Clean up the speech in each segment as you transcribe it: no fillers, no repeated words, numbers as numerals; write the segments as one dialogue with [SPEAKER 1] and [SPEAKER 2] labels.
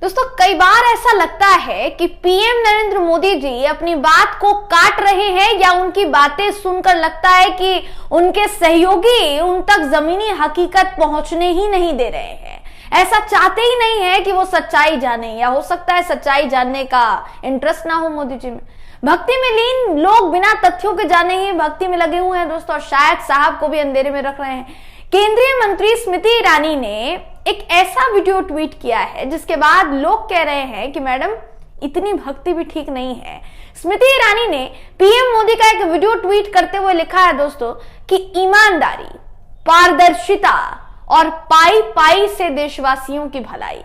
[SPEAKER 1] दोस्तों कई बार ऐसा लगता है कि पीएम नरेंद्र मोदी जी अपनी बात को काट रहे हैं या उनकी बातें सुनकर लगता है कि उनके सहयोगी उन तक जमीनी हकीकत पहुंचने ही नहीं दे रहे हैं। ऐसा चाहते ही नहीं है कि वो सच्चाई जाने, या हो सकता है सच्चाई जानने का इंटरेस्ट ना हो मोदी जी में। भक्ति में लीन लोग बिना तथ्यों के जाने ही भक्ति में लगे हुए हैं दोस्तों, और शायद साहब को भी अंधेरे में रख रहे हैं। केंद्रीय मंत्री स्मृति ईरानी ने एक ऐसा वीडियो ट्वीट किया है जिसके बाद लोग कह रहे हैं कि मैडम इतनी भक्ति भी ठीक नहीं है। स्मृति ईरानी ने पीएम मोदी का एक वीडियो ट्वीट करते हुए लिखा है दोस्तों कि ईमानदारी, पारदर्शिता और पाई पाई से देशवासियों की भलाई।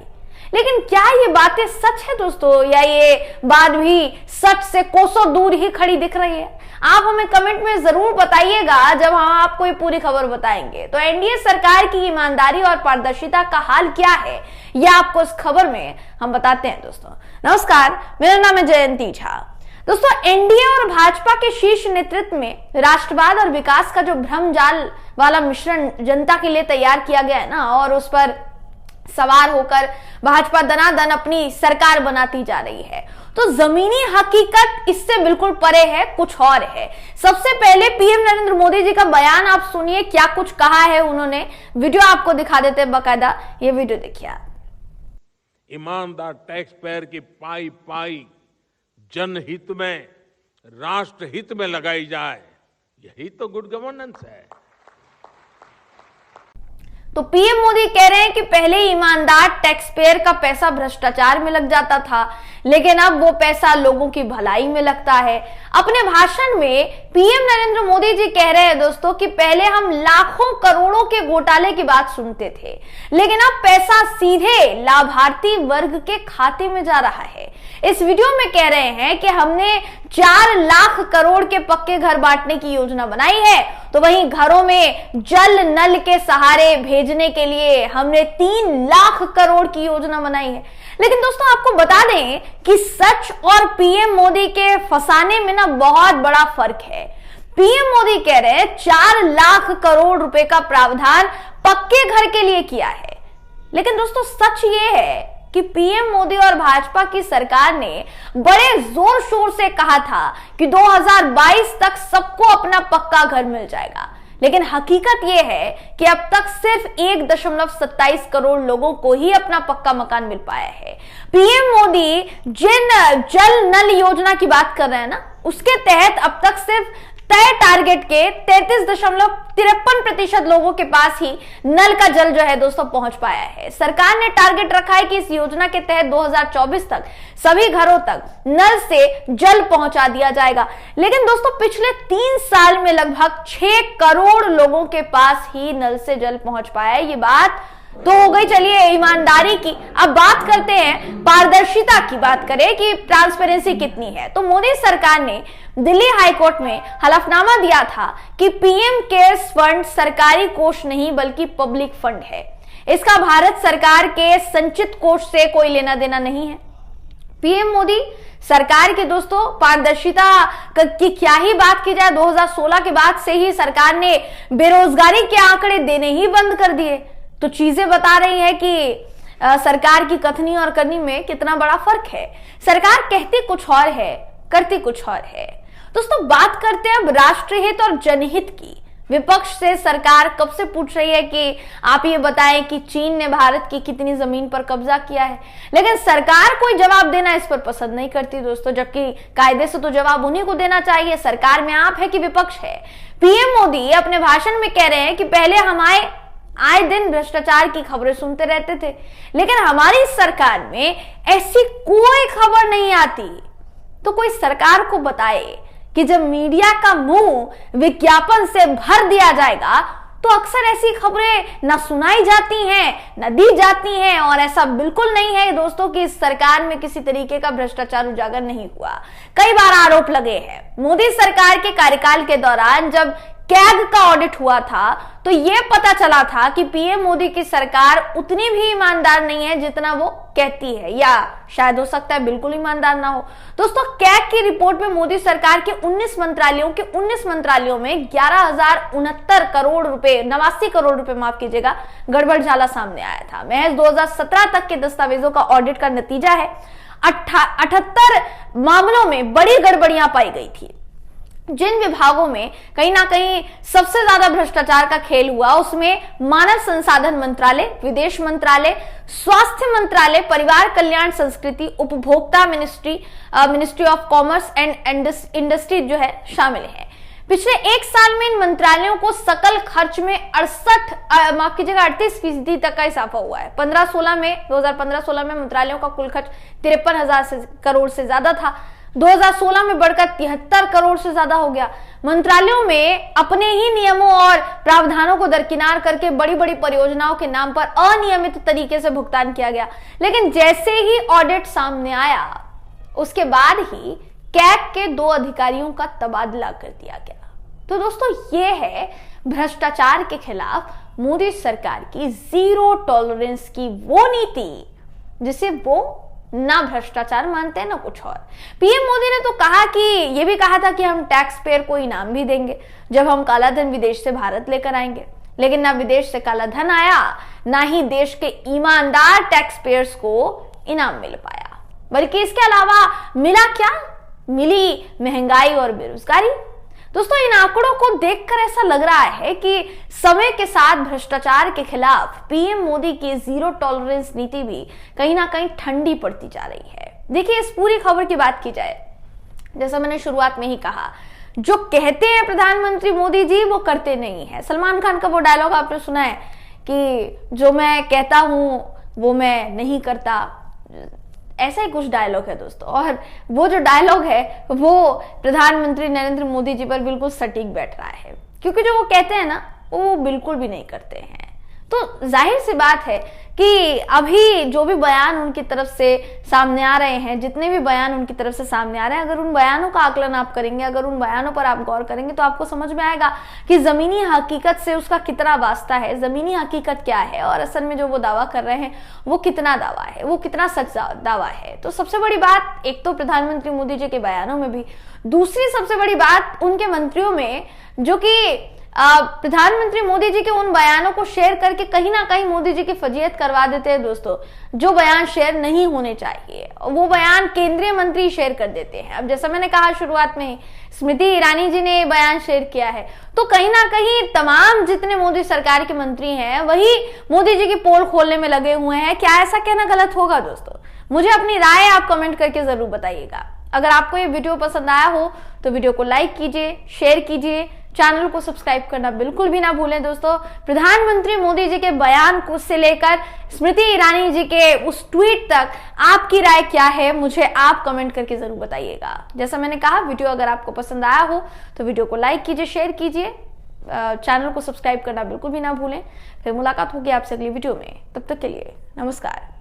[SPEAKER 1] लेकिन क्या ये बातें सच है दोस्तों, या ये बात भी सच से कोसों दूर ही खड़ी दिख रही है? आप हमें कमेंट में जरूर बताइएगा जब हम आपको ये पूरी खबर बताएंगे। तो एनडीए सरकार की ईमानदारी और पारदर्शिता का हाल क्या है, यह आपको इस खबर में हम बताते हैं दोस्तों। नमस्कार, मेरा नाम है जयंती झा। दोस्तों एनडीए और भाजपा के शीर्ष नेतृत्व में राष्ट्रवाद और विकास का जो भ्रमजाल वाला मिश्रण जनता के लिए तैयार किया गया है ना, और उस पर सवार होकर भाजपा दनादन अपनी सरकार बनाती जा रही है, तो जमीनी हकीकत इससे बिल्कुल परे है, कुछ और है। सबसे पहले पीएम नरेंद्र मोदी जी का बयान आप सुनिए, क्या कुछ कहा है उन्होंने। वीडियो आपको दिखा देते हैं बकायदा, ये वीडियो देखिए आप।
[SPEAKER 2] ईमानदार टैक्स पेयर की पाई पाई जनहित में, राष्ट्र हित में लगाई जाए, यही तो गुड गवर्नेंस है।
[SPEAKER 1] तो पीएम मोदी कह रहे हैं कि पहले ईमानदार टैक्स पेयर का पैसा भ्रष्टाचार में लग जाता था, लेकिन अब वो पैसा लोगों की भलाई में लगता है। अपने भाषण में पीएम नरेंद्र मोदी जी कह रहे हैं दोस्तों कि पहले हम लाखों करोड़ों के घोटाले की बात सुनते थे, लेकिन अब पैसा सीधे लाभार्थी वर्ग के खाते में जा रहा है। इस वीडियो में कह रहे हैं कि हमने 4 लाख करोड़ के पक्के घर बांटने की योजना बनाई है, तो वहीं घरों में जल नल के सहारे भेजने के लिए हमने 3 लाख करोड़ की योजना बनाई है। लेकिन दोस्तों आपको बता दें कि सच और पीएम मोदी के फंसाने में ना बहुत बड़ा फर्क है। पीएम मोदी कह रहे हैं 4 लाख करोड़ रुपए का प्रावधान पक्के घर के लिए किया है, लेकिन दोस्तों सच ये है कि पीएम मोदी और भाजपा की सरकार ने बड़े जोर शोर से कहा था कि 2022 तक सबको अपना पक्का घर मिल जाएगा, लेकिन हकीकत यह है कि अब तक सिर्फ 1.27 करोड़ लोगों को ही अपना पक्का मकान मिल पाया है। पीएम मोदी जिन जल नल योजना की बात कर रहे हैं ना, उसके तहत अब तक सिर्फ तय टारगेट के 33.53% लोगों के पास ही नल का जल जो है दोस्तों पहुंच पाया है। सरकार ने टारगेट रखा है कि इस योजना के तहत 2024 तक सभी घरों तक नल से जल पहुंचा दिया जाएगा, लेकिन दोस्तों पिछले 3 साल में लगभग 6 करोड़ लोगों के पास ही नल से जल पहुंच पाया है। ये बात तो हो गई चलिए ईमानदारी की। अब बात करते हैं पारदर्शिता की, बात करें कि ट्रांसपेरेंसी कितनी है। तो मोदी सरकार ने दिल्ली हाईकोर्ट में हलफनामा दिया था कि पीएम केयर्स फंड सरकारी कोष नहीं बल्कि पब्लिक फंड है। इसका भारत सरकार के संचित कोष से कोई लेना देना नहीं है। पीएम मोदी सरकार की दोस्तों पारदर्शिता की क्या ही बात की जाए, 2016 के बाद से ही सरकार ने बेरोजगारी के आंकड़े देने ही बंद कर दिए। तो चीजें बता रही है कि सरकार की कथनी और करनी में कितना बड़ा फर्क है। सरकार कहती कुछ और है, करती कुछ और है। दोस्तों बात करते हैं अब राष्ट्रहित और जनहित की। विपक्ष से सरकार कब से पूछ रही है कि आप ये बताएं कि चीन ने भारत की कितनी जमीन पर कब्जा किया है, लेकिन सरकार कोई जवाब देना इस पर पसंद नहीं करती दोस्तों, जबकि कायदे से तो जवाब उन्हीं को देना चाहिए। सरकार में आप है कि विपक्ष है। पीएम मोदी अपने भाषण में कह रहे हैं कि पहले हमारे आए दिन भ्रष्टाचार की खबरें सुनते रहते थे, लेकिन हमारी सरकार में ऐसी कोई खबर नहीं आती। तो कोई सरकार को बताए कि जब मीडिया का मुंह विज्ञापन से भर दिया जाएगा तो अक्सर ऐसी खबरें न सुनाई जाती हैं, न दी जाती हैं। और ऐसा बिल्कुल नहीं है दोस्तों कि इस सरकार में किसी तरीके का भ्रष्टाचार उजागर नहीं हुआ। कई बार आरोप लगे हैं मोदी सरकार के कार्यकाल के दौरान, जब कैग का ऑडिट हुआ था तो यह पता चला था कि पीएम मोदी की सरकार उतनी भी ईमानदार नहीं है जितना वो कहती है, या शायद हो सकता है बिल्कुल ईमानदार ना हो। दोस्तों, कैग की रिपोर्ट में मोदी सरकार के 19 मंत्रालयों में 11,069 करोड़ रुपए 89 करोड़ रुपए माफ कीजिएगा गड़बड़ झाला सामने आया था। महज 2017 तक के दस्तावेजों का ऑडिट का नतीजा है 78 मामलों में बड़ी गड़बड़ियां पाई गई थी। जिन विभागों में कहीं ना कहीं सबसे ज्यादा भ्रष्टाचार का खेल हुआ उसमें मानव संसाधन मंत्रालय, विदेश मंत्रालय, स्वास्थ्य मंत्रालय, परिवार कल्याण, संस्कृति, उपभोक्ता ministry of commerce and industry जो है शामिल है। पिछले एक साल में इन मंत्रालयों को सकल खर्च में 38% तक का इजाफा हुआ है। 2015-16 में मंत्रालयों का कुल खर्च 53,000 करोड़ से ज्यादा था। 2016 में बढ़कर 73 करोड़ से ज्यादा हो गया। मंत्रालयों में अपने ही नियमों और प्रावधानों को दरकिनार करके बड़ी बड़ी परियोजनाओं के नाम पर अनियमित तरीके से भुगतान किया गया। लेकिन जैसे ही ऑडिट सामने आया उसके बाद ही कैग के 2 अधिकारियों का तबादला कर दिया गया। तो दोस्तों, ये है भ्रष्टाचार के खिलाफ मोदी सरकार की जीरो टॉलरेंस की वो नीति जिसे वो ना भ्रष्टाचार मानते हैं ना कुछ और। पीएम मोदी ने तो कहा कि ये भी कहा था कि हम टैक्स पेयर को इनाम भी देंगे जब हम काला धन विदेश से भारत लेकर आएंगे, लेकिन ना विदेश से काला धन आया ना ही देश के ईमानदार टैक्स पेयर्स को इनाम मिल पाया। बल्कि इसके अलावा मिला क्या? मिली महंगाई और बेरोजगारी। दोस्तों, इन आंकड़ों को देखकर ऐसा लग रहा है कि समय के साथ भ्रष्टाचार के खिलाफ पीएम मोदी की जीरो टॉलरेंस नीति भी कहीं ना कहीं ठंडी पड़ती जा रही है। देखिए, इस पूरी खबर की बात की जाए, जैसा मैंने शुरुआत में ही कहा, जो कहते हैं प्रधानमंत्री मोदी जी वो करते नहीं है। सलमान खान का वो डायलॉग आपने सुना है कि जो मैं कहता हूं वो मैं नहीं करता, ऐसा ही कुछ डायलॉग है दोस्तों। और वो जो डायलॉग है वो प्रधानमंत्री नरेंद्र मोदी जी पर बिल्कुल सटीक बैठ रहा है, क्योंकि जो वो कहते हैं ना वो बिल्कुल भी नहीं करते हैं। तो जाहिर सी बात है कि अभी जो भी बयान उनकी तरफ से सामने आ रहे हैं, जितने भी बयान उनकी तरफ से सामने आ रहे हैं, अगर उन बयानों का आकलन आप करेंगे, अगर उन बयानों पर आप गौर करेंगे तो आपको समझ में आएगा कि जमीनी हकीकत से उसका कितना वास्ता है, जमीनी हकीकत क्या है और असल में जो वो दावा कर रहे हैं वो कितना दावा है, वो कितना सच दावा है। तो सबसे बड़ी बात एक तो प्रधानमंत्री मोदी जी के बयानों में भी, दूसरी सबसे बड़ी बात उनके मंत्रियों में, जो कि प्रधानमंत्री मोदी जी के उन बयानों को शेयर करके कहीं ना कहीं मोदी जी की फजीहत करवा देते हैं। दोस्तों, जो बयान शेयर नहीं होने चाहिए वो बयान केंद्रीय मंत्री शेयर कर देते हैं। अब जैसा मैंने कहा शुरुआत में, स्मृति ईरानी जी ने बयान शेयर किया है, तो कहीं ना कहीं तमाम जितने मोदी सरकार के मंत्री हैं वही मोदी जी की पोल खोलने में लगे हुए हैं। क्या ऐसा कहना गलत होगा? दोस्तों, मुझे अपनी राय आप कमेंट करके जरूर बताइएगा। अगर आपको ये वीडियो पसंद आया हो तो वीडियो को लाइक कीजिए, शेयर कीजिए, चैनल को सब्सक्राइब करना बिल्कुल भी ना भूलें। दोस्तों, प्रधानमंत्री मोदी जी के बयान को से लेकर स्मृति ईरानी जी के उस ट्वीट तक आपकी राय क्या है, मुझे आप कमेंट करके जरूर बताइएगा। जैसा मैंने कहा, वीडियो अगर आपको पसंद आया हो तो वीडियो को लाइक कीजिए, शेयर कीजिए, चैनल को सब्सक्राइब करना बिल्कुल भी ना भूलें। फिर मुलाकात होगी आपसे अगली वीडियो में। तब तक के लिए नमस्कार।